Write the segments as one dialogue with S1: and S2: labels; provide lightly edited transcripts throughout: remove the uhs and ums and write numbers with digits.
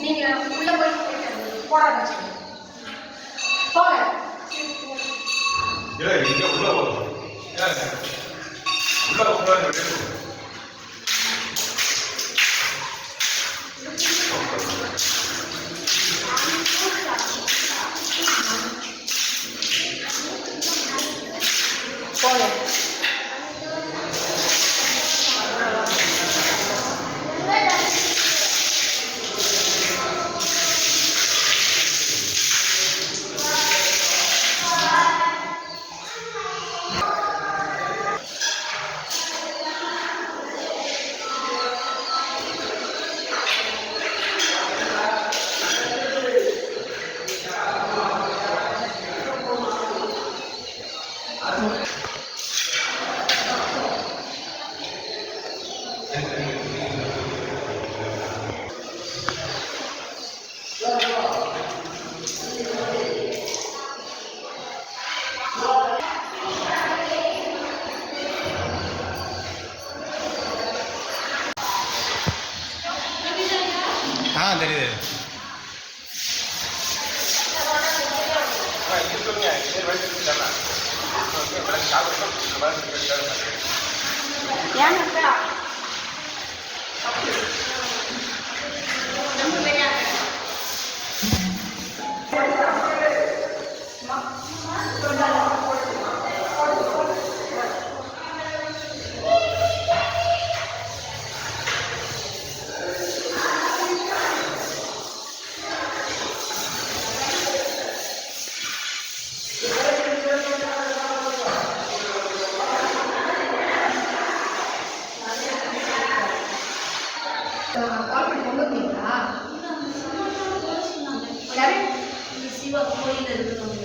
S1: நீங்க உள்ள போய் போட ஆரம்பிச்சீங்க. போங்க.
S2: இல்ல இங்க உள்ள போறோம். உள்ள போறோம்.
S1: போங்க.
S3: தெரியுது.
S1: சிவா கோயில் இருக்கிறவங்க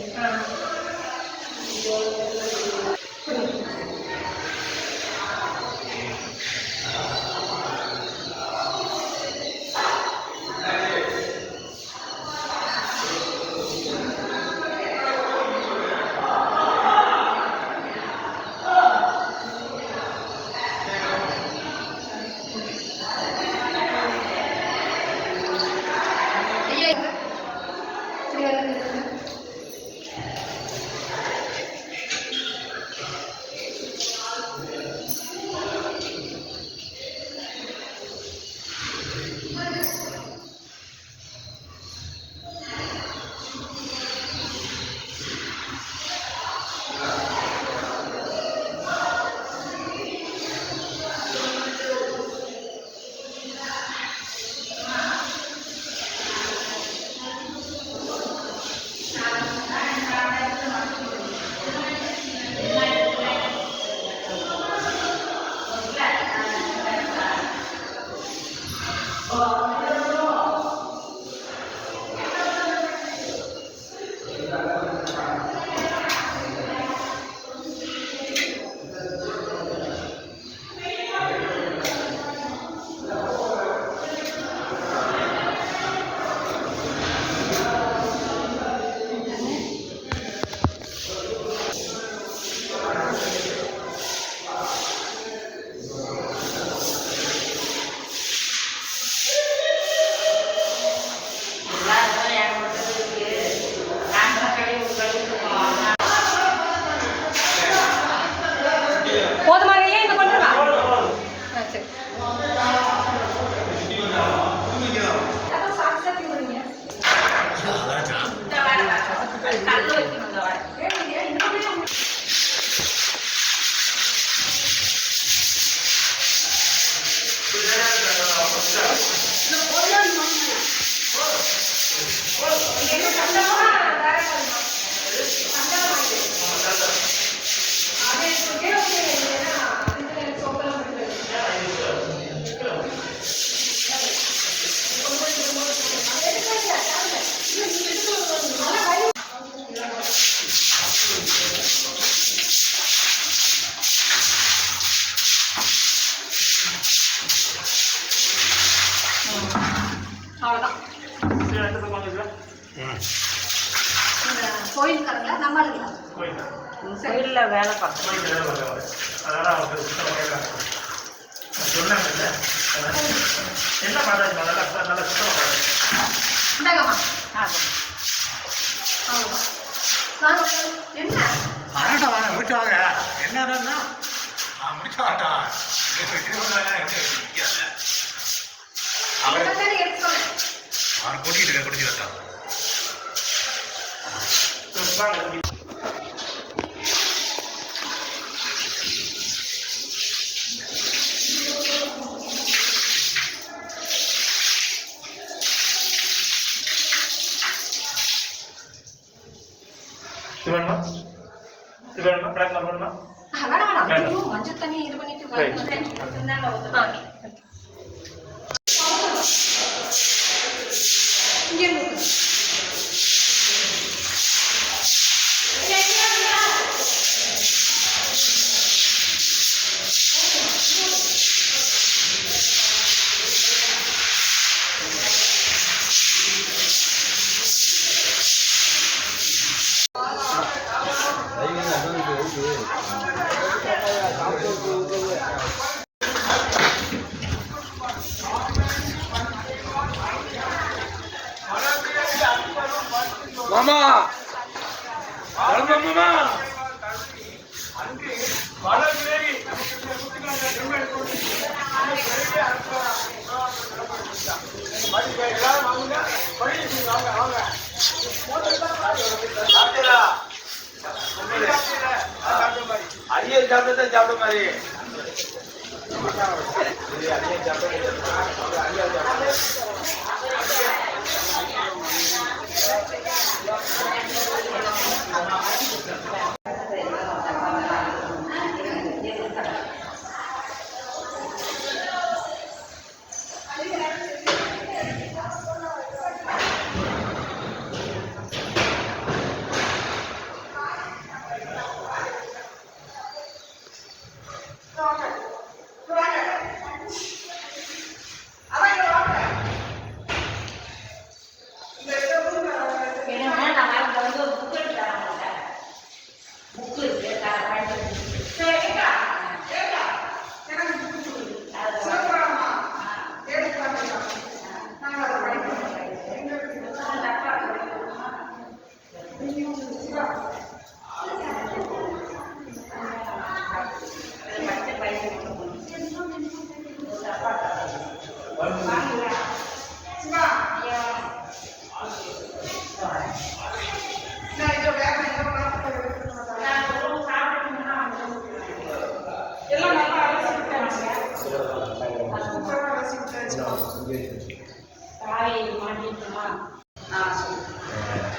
S1: கோயிலுக்காரங்களா நம்மளுங்களா? கோயிலில் வேலை பார்க்க
S2: அதனால் அவங்க சொன்னாங்கல்ல என்ன மாதாஜிமா நல்லா நல்லா சுத்தமாக
S1: இந்தாங்கம்மா. என்ன
S2: வரட்டும் வாங்க முடிச்சு வாங்க என்னன்னா முடிச்சு வாட்டான் அவர் கூட்டிகிட்டு இருக்க குடிச்சு வந்தான் வேணுமா இது வேணுமா பிளாக்ல வேணுமா
S1: மஞ்சள் தண்ணி இது பண்ணிட்டு
S2: மாமா மாமா அரிய சாப்பிட்டு சாப்பிட மாதிரி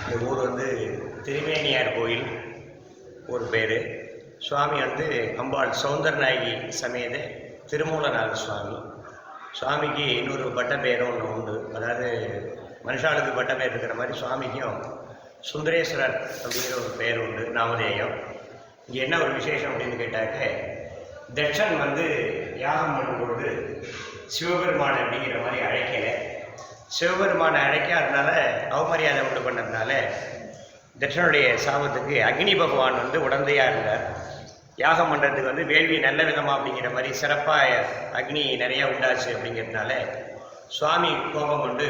S2: இந்த ஊர் வந்து திருமேனியார் கோயில் ஒரு பேர். சுவாமி வந்து அம்பாள் சௌந்தரநாயகி சமேத திருமூலநாத சுவாமி. சுவாமிக்கு இன்னொரு பட்ட பேரும் ஒன்று உண்டு. அதாவது மனுஷாளுக்கு பட்ட பேர் இருக்கிற மாதிரி சுவாமிக்கும் சுந்தரேஸ்வரர் அப்படிங்கிற ஒரு பேர் உண்டு, நாமதேயம். இங்கே என்ன ஒரு விசேஷம் அப்படின்னு கேட்டாக்க, தட்சன் வந்து யாகம் பண்ணும்பொழுது சிவபெருமான் அப்படிங்கிற மாதிரி அழைக்கலை. சிவபெருமானை அழைக்காதனால அவமரியாதை உண்டு பண்ணதுனால தட்சனுடைய சாபத்துக்கு அக்னி பகவான் வந்து உடந்தையாக இருந்தார். யாகம் பண்ணுறதுக்கு வந்து வேள்வி நல்ல விதமாக அப்படிங்கிற மாதிரி சிறப்பாக அக்னி நிறையா உண்டாச்சு அப்படிங்கிறதுனால சுவாமி கோபம் கொண்டு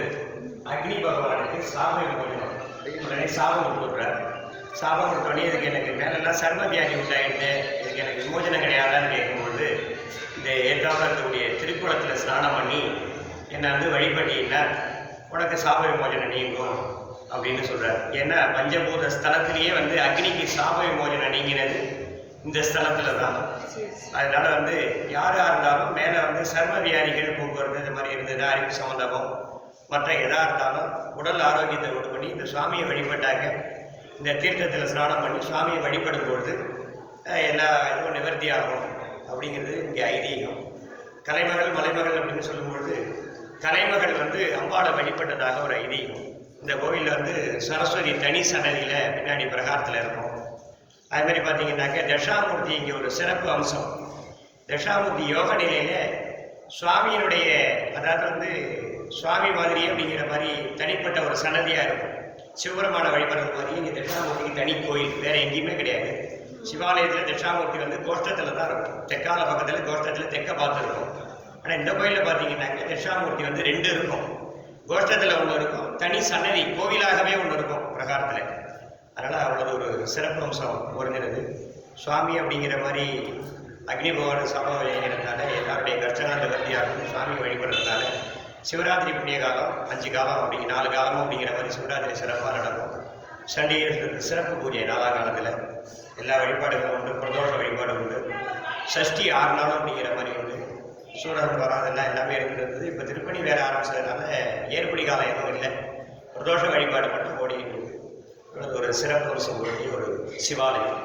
S2: அக்னி பகவானுக்கு சாபம் கொடுக்கணும் உடனே சாபம் கொடுக்குறார். சாபம் கொடுத்தோடனே இதுக்கு எனக்கு மேலெல்லாம் சர்ம வியாதி உண்டாயிட்டு இதுக்கு எனக்கு விமோசனம் கிடையாதான்னு கேட்கும்பொழுது இந்த ஏற்காமல் இருக்கக்கூடிய திருக்குளத்தில் ஸ்நானம் பண்ணி என்னை வந்து வழிபட்டீங்கன்னா உனக்கு சாப விமோசனம் நீங்கும் அப்படின்னு சொல்கிறார். ஏன்னா பஞ்சபூத ஸ்தலத்திலேயே வந்து அக்னிக்கு சாப விமோசனம் நீங்கினது இந்த ஸ்தலத்தில் தான். அதனால் வந்து யாராக இருந்தாலும் மேலே வந்து சர்ம வியாதிகள் போக்குவரத்து இந்த மாதிரி இருந்தது, அறிவு சம்மந்தமோ மற்ற எதாக இருந்தாலும் உடல் ஆரோக்கியத்தை உண்டு பண்ணி இந்த சுவாமியை வழிபட்டாங்க. இந்த தீர்த்தத்தில் ஸ்நானம் பண்ணி சுவாமியை வழிபடும் பொழுது எல்லா இதுவும் நிவர்த்தி ஆகும் அப்படிங்கிறது இங்கே ஐதீகம். கலைமகள் மலைமகள் அப்படின்னு சொல்லும்பொழுது கலைமகள் வந்து அம்பாளை வழிபட்டதாக ஒரு ஐதீகம். இந்த கோவிலில் வந்து சரஸ்வதி தனி சன்னதியில் பின்னாடி பிரகாரத்தில் இருக்கும். அது மாதிரி பார்த்தீங்கன்னாக்க தட்சாமூர்த்தி இங்கே ஒரு சிறப்பு அம்சம். தட்சாமூர்த்தி யோக நிலையில் சுவாமியினுடைய, அதாவது வந்து சுவாமி மாதிரி அப்படிங்கிற மாதிரி தனிப்பட்ட ஒரு சன்னதியாக இருக்கும். சிவபெருமான வழிபடுறது மாதிரி இங்கே தட்சாமூர்த்திக்கு தனி கோயில் வேறு எங்கேயுமே கிடையாது. சிவாலயத்தில் தட்சாமூர்த்தி வந்து கோஷ்டத்தில் தான் இருக்கும். தெற்கால பக்கத்தில் கோஷ்டத்தில் தெற்க பார்த்துருக்கும். ஆனால் இந்த கோயிலில் பார்த்தீங்கன்னாக்க தட்சிணாமூர்த்தி வந்து 2 இருக்கும். கோஷ்டத்தில் ஒன்று இருக்கும், தனி சன்னதி கோவிலாகவே ஒன்று இருக்கும் பிரகாரத்தில். அதனால் அவ்வளவு ஒரு சிறப்பு அம்சம் பொருந்தினது. சுவாமி அப்படிங்கிற மாதிரி அக்னி பகவான சபாவளிங்கிறதுனால எல்லாருடைய கஷ்டகாந்த கத்தியாகும் சுவாமி வழிபடுறதுனால சிவராத்திரி புண்ணிய காலம் 5 காலம் அப்படி 4 காலமும் அப்படிங்கிற மாதிரி சிவராத்திரி சிறப்பாக நடக்கும். சண்டிகேஸ்வரருக்கு சிறப்பு பூஜை 4ஆம் காலத்தில் எல்லா வழிபாடுகளும் உண்டு. பிரதோஷ வழிபாடு உண்டு. சஷ்டி 6 நாளும் அப்படிங்கிற மாதிரி உண்டு. சூரன் வராதெல்லாம் எல்லாமே இருந்தது. இப்போ திருப்பணி வேற ஆரம்பிச்சதுனால ஏற்படி காலம் எதுவும் இல்லை. பிரதோஷ வழிபாடு மட்டும் ஓடிட்டு ஒரு சிறப்பு ஒரு சிவாலயம்.